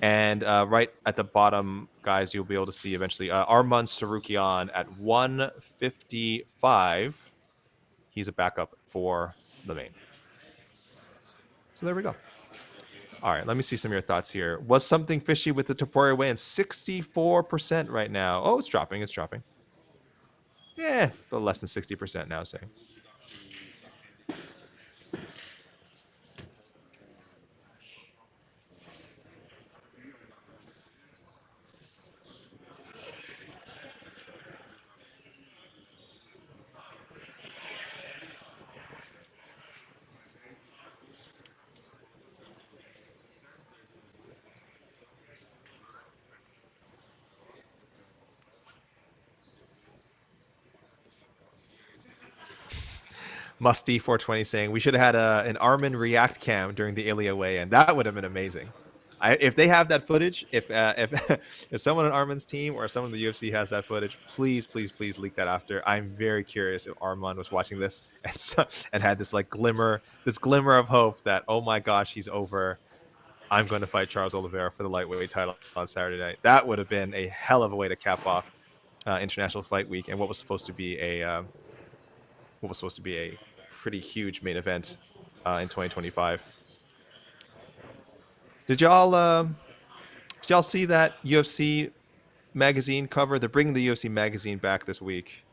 And right at the bottom, guys, you'll be able to see eventually Arman Sarukian at 155. He's a backup for the main. So there we go. All right, let me see some of your thoughts here. Was something fishy with the Topuria weigh-in? 64% right now. Oh, it's dropping. It's dropping. Yeah, but less than 60% now, say. Musty 420 saying we should have had an Armin React cam during the Ilya weigh-in. That would have been amazing. If they have that footage, if if someone on Armin's team or someone in the UFC has that footage, please leak that after. I'm very curious if Arman was watching this and had this glimmer of hope that, oh my gosh, he's over. I'm going to fight Charles Oliveira for the lightweight title on Saturday night. That would have been a hell of a way to cap off International Fight Week and what was supposed to be a pretty huge main event in 2025. Did y'all see that UFC magazine cover? They're bringing the UFC magazine back this week.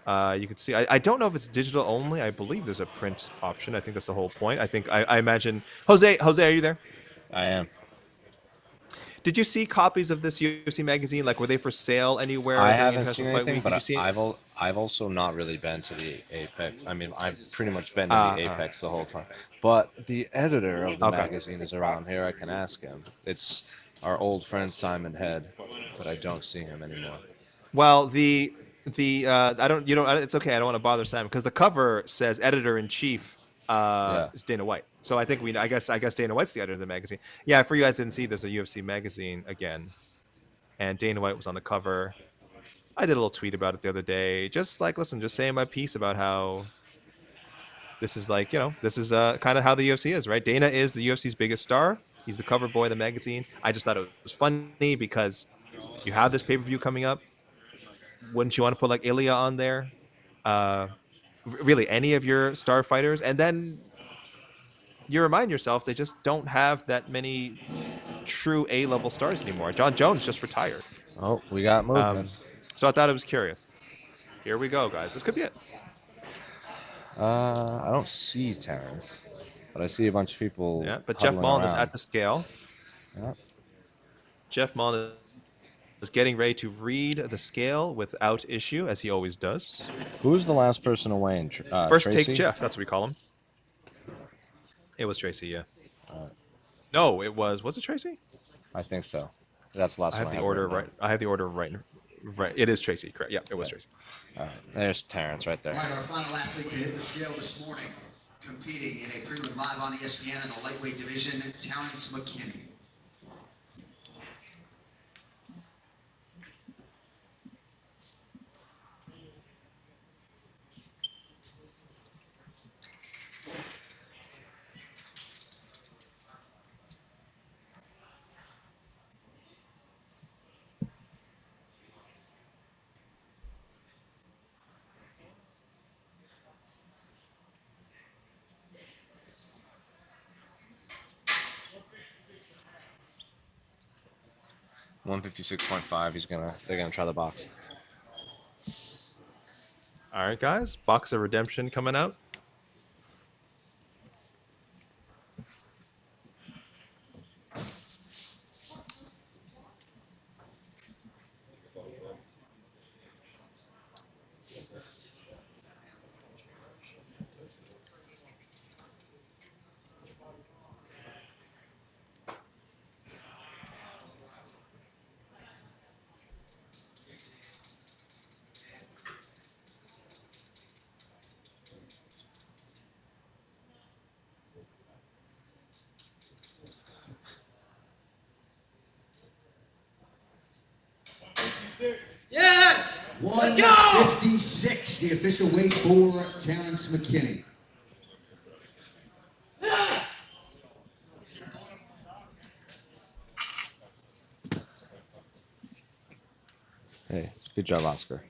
You can see. I don't know if it's digital only. I believe there's a print option. I think that's the whole point. I imagine. Jose, are you there? I am. Did you see copies of this UFC magazine? Like, were they for sale anywhere I during haven't seen International Fight anything, Week? Did you but see it? I've also not really been to the Apex. I mean, I've pretty much been to the Apex the whole time. But the editor of the magazine is around here. I can ask him. It's our old friend Simon Head, but I don't see him anymore. Well, the I don't it's okay. I don't want to bother Simon because the cover says editor in chief is Dana White. So I think I guess Dana White's the editor of the magazine. Yeah, for you guys didn't see, there's a UFC magazine again, and Dana White was on the cover. I did a little tweet about it the other day, just just saying my piece about how this is this is kind of how the UFC is, right? Dana is the UFC's biggest star. He's the cover boy of the magazine. I just thought it was funny because you have this pay-per-view coming up. Wouldn't you want to put Ilya on there? Really, any of your star fighters, and then you remind yourself they just don't have that many true A-level stars anymore. John Jones just retired. Oh, we got movement. So I thought it was curious. Here we go, guys. This could be it. I don't see Terrence, but I see a bunch of people. Yeah, but Jeff Mullen is at the scale. Yeah. Jeff Mullen is getting ready to read the scale without issue, as he always does. Who was the last person to weigh in? First Tracy? Take Jeff, that's what we call him. It was Tracy, yeah. No, it was it Tracy? I think so. That's the last one. I have the order right. I have the order right. Right. It is Tracy, correct. Yeah, it was Tracy. All right. There's Terrence right there. All right, our final athlete to hit the scale this morning, competing in a prelim live on ESPN in the lightweight division, Terrence McKinney. 156.5. They're gonna try the box. All right, guys. Box of Redemption coming out. Yes! 156, the official weight for Terrence McKinney. Hey, good job, Oscar.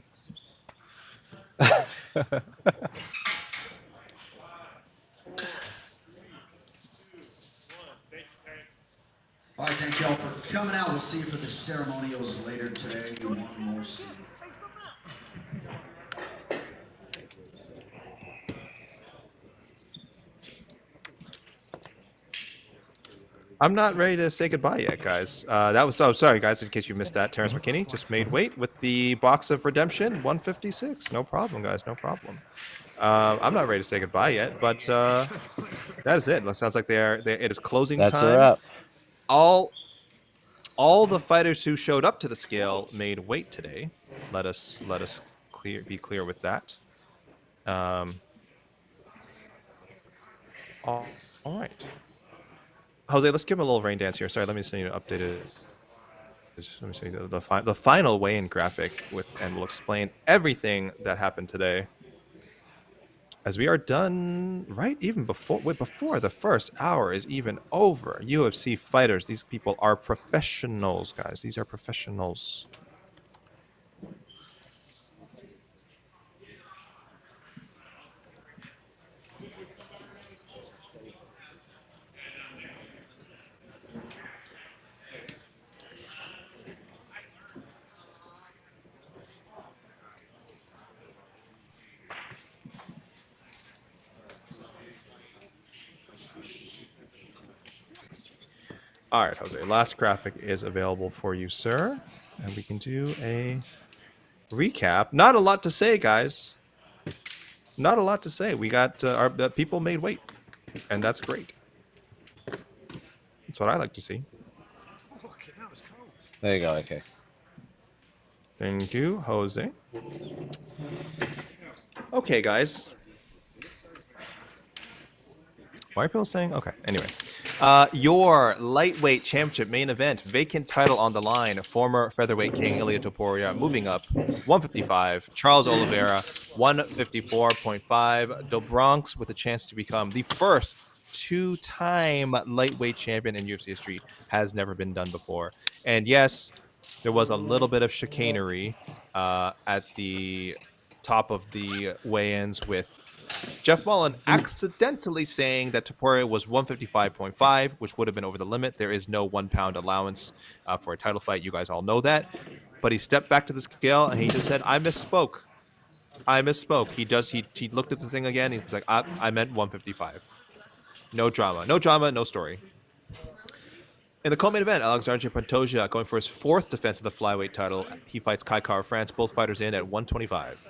All right, thank y'all for coming out. We'll see you for the ceremonials later today. One more scene. I'm not ready to say goodbye yet, guys. That was so sorry, guys. In case you missed that, Terrence McKinney just made weight with the box of Redemption, 156. No problem, guys. No problem. I'm not ready to say goodbye yet, but that is it. It sounds like it is closing That's a time. wrap. All the fighters who showed up to the scale made weight today. Let us be clear with that. All right. Jose, let's give him a little rain dance here. Sorry, let me see you updated. Let me see the final weigh-in graphic and we'll explain everything that happened today. As we are done, right? Even before the first hour is even over. UFC fighters, these people are professionals, guys. These are professionals. All right, Jose. Last graphic is available for you, sir. And we can do a recap. Not a lot to say, guys. Not a lot to say. We got our people made weight, and that's great. That's what I like to see. There you go, AK. Thank you, Jose. Okay, guys. Why are people saying? Okay, anyway. Your lightweight championship main event, vacant title on the line. Former featherweight king Ilia Topuria moving up 155. Charles Oliveira 154.5. Do Bronx with a chance to become the first two-time lightweight champion in UFC history. Has never been done before. And yes, there was a little bit of chicanery at the top of the weigh-ins with Jeff Mullen accidentally saying that Topuria was 155.5, which would have been over the limit. There is no 1 pound allowance for a title fight. You guys all know that. But he stepped back to the scale and he just said, I misspoke. He looked at the thing again. He's like, I meant 155. No drama. No drama, no story. In the co-main event, Alexandre Pantoja going for his fourth defense of the flyweight title. He fights Kai Kara France, both fighters in at 125.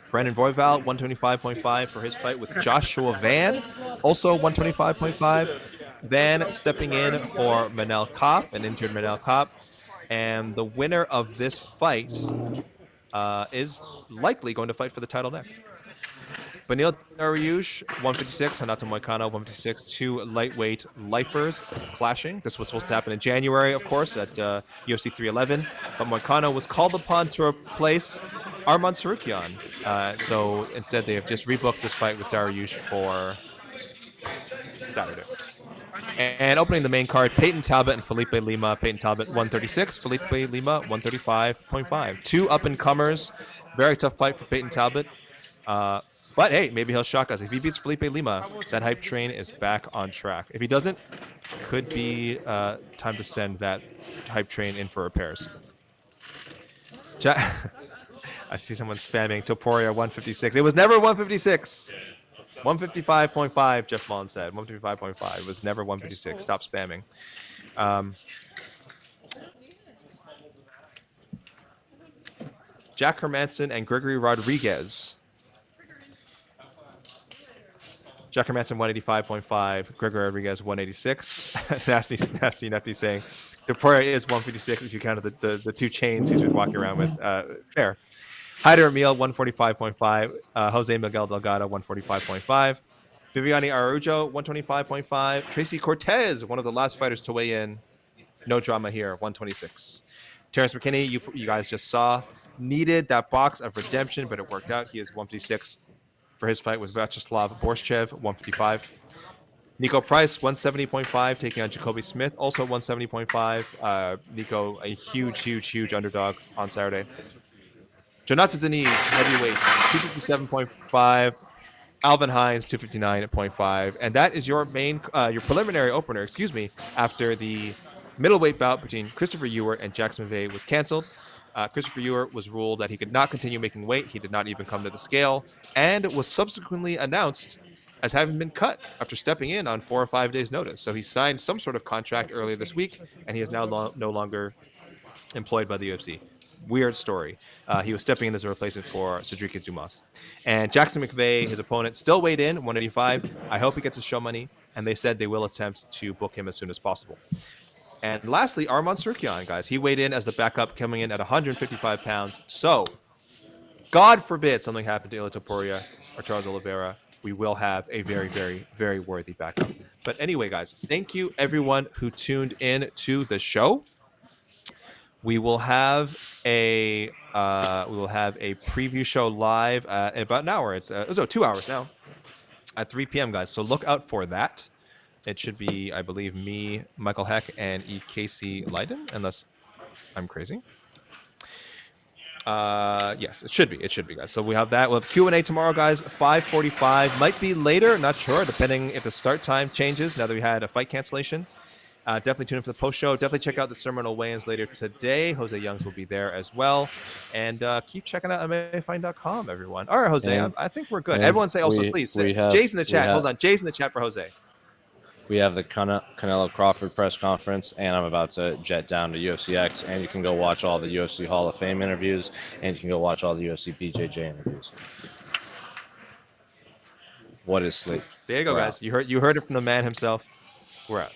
Brandon Royval, 125.5 for his fight with Joshua Van, also 125.5. Van stepping in for Manel Kopp, an injured Manel Kopp. And the winner of this fight is likely going to fight for the title next. Beneil Dariush, 156. Renato Moicano, 156. Two lightweight lifers clashing. This was supposed to happen in January, of course, at UFC 311. But Moicano was called upon to replace Arman Tsarukyan. So instead, they have just rebooked this fight with Dariush for Saturday. And opening the main card, Peyton Talbot and Felipe Lima. Peyton Talbot, 136. Felipe Lima, 135.5. Two up-and-comers. Very tough fight for Peyton Talbot. But hey, maybe he'll shock us. If he beats Felipe Lima, that hype train is back on track. If he doesn't, could be time to send that hype train in for repairs. I see someone spamming Topuria 156. It was never 156. 155.5, Jeff Mullins said. 155.5. It was never 156. Stop spamming. Jack Hermanson and Gregory Rodriguez. Jack Hermanson 185.5. Gregory Rodriguez 186. nasty nutty saying Topuria is 156 if you counted the two chains he's been walking around with. Fair. Hyder Emil 145.5. Jose Miguel Delgado 145.5. Viviani Araujo 125.5. Tracy Cortez, one of the last fighters to weigh in. No drama here, 126. Terrence McKinney, you guys just saw, needed that box of redemption, but it worked out. He is 156 for his fight with Vyacheslav Borshev, 155. Nico Price, 170.5, taking on Jacoby Smith, also 170.5. Nico, a huge underdog on Saturday. Jonathan Denise, heavyweight, 257.5. Alvin Hines, 259.5. And that is your your preliminary opener, after the middleweight bout between Christopher Ewart and Jackson McVeigh was canceled. Christopher Ewart was ruled that he could not continue making weight. He did not even come to the scale and was subsequently announced as having been cut after stepping in on 4 or 5 days' notice. So he signed some sort of contract earlier this week, and he is now no longer employed by the UFC. Weird story. He was stepping in as a replacement for Cedric Dumas. And Jackson McVeigh, his opponent, still weighed in, 185. I hope he gets his show money, and they said they will attempt to book him as soon as possible. And lastly, Arman Tsarukyan, guys. He weighed in as the backup, coming in at 155 pounds. So, God forbid something happened to Ilia Topuria or Charles Oliveira, we will have a very worthy backup. But anyway, guys, thank you everyone who tuned in to the show. We will have a preview show live in about an hour. 2 hours now at 3 p.m. guys. So look out for that. It should be, I believe, me, Michael Heck, and E. Casey Leiden, unless I'm crazy. Yes, it should be, guys. So we have that. We'll have Q&A tomorrow, guys. 5:45. Might be later, not sure, depending if the start time changes now that we had a fight cancellation. Definitely tune in for the post show. Definitely check out the Seminole weigh-ins later today. Jose Youngs will be there as well. And keep checking out MMAfighting.com, everyone. All right, Jose, I think we're good. Everyone say also, please. Jay's in the chat. Hold on. Jay's in the chat for Jose. We have the Canelo Crawford press conference, and I'm about to jet down to UFC X, and you can go watch all the UFC Hall of Fame interviews, and you can go watch all the UFC BJJ interviews. What is sleep? There you go, guys. You heard it from the man himself. We're out.